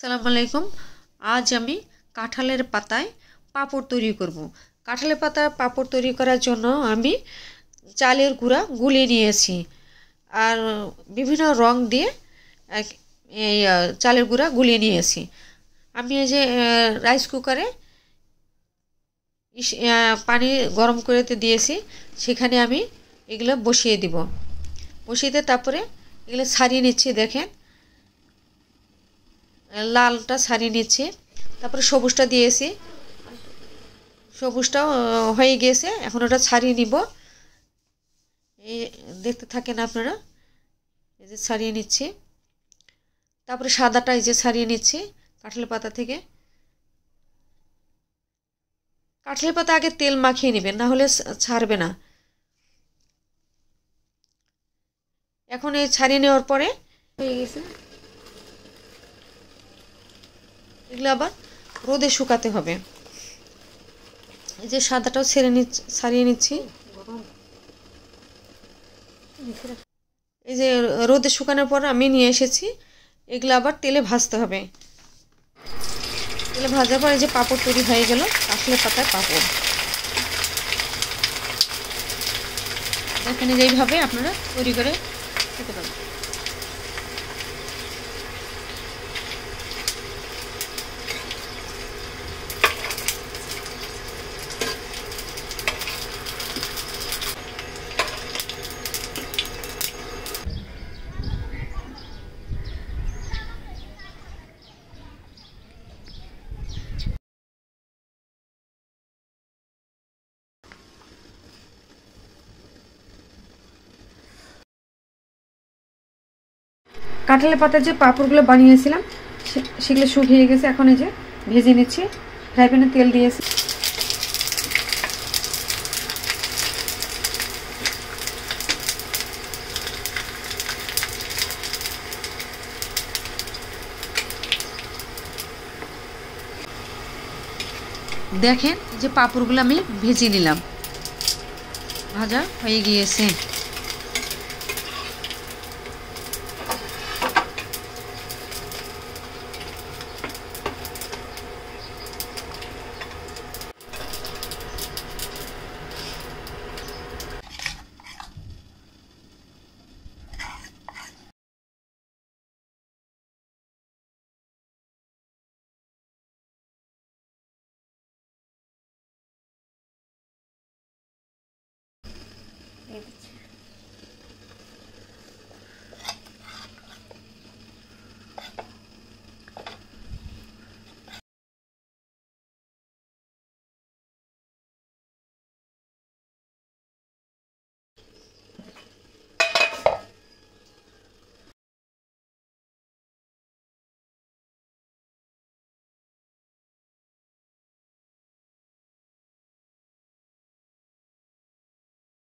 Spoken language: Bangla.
আসসালামু আলাইকুম। আজ আমি কাঁঠালের পাতায় পাঁপড় তৈরি করব। কাঁঠালের পাতায় পাঁপড় তৈরি করার জন্য আমি চালের গুঁড়া গুলিয়ে নিয়েছি আর বিভিন্ন রং দিয়ে এই চালের গুঁড়া গুলিয়ে নিয়েছি। আমি এই যে রাইস কুকারে পানি গরম করে দিয়েছি, সেখানে আমি এগুলো বসিয়ে দিব। বসিয়ে দিয়ে তারপরে এগুলো ছাড়িয়ে নিচ্ছি। দেখেন, লালটা ছাড়িয়ে নিচ্ছি, তারপরে সবুজটা দিয়েছি। সবুজটাও হয়ে গিয়েছে, এখন ওটা ছাড়িয়ে নিব। এই দেখতে থাকেন আপনারা। এই যে ছাড়িয়ে নিচ্ছি, তারপরে সাদাটা এই যে ছাড়িয়ে নিচ্ছি কাঁঠালের পাতা থেকে। কাঁঠালের পাতা আগে তেল মাখিয়ে নেবেন, না হলে ছাড়বে না। এখন এই ছাড়িয়ে নেওয়ার পরে হয়ে গেছে, এগুলো আবার রোদে শুকাতে হবে। এই যে সাদাটাও ছাড়িয়ে নিচ্ছি। এই যে রোদে শুকানোর পর আমি নিয়ে এসেছি। এগুলো আবার তেলে ভাজতে হবে। তেলে ভাজার পর এই যে পাঁপড় তৈরি হয়ে গেল, কাঁঠালের পাতার পাঁপড়। এখানে যেইভাবে আপনারা তৈরি করে খেতে পারেন। কাঁঠালের পাতার যে পাঁপড়গুলো বানিয়েছিলাম সেগুলো শুকিয়ে গেছে। এখন এই যে ভেজে নিচ্ছি। ফ্রাই প্যানে তেল দিয়েছি। দেখেন যে পাঁপড়গুলো আমি ভেজে নিলাম, ভাজা হয়ে গিয়েছে।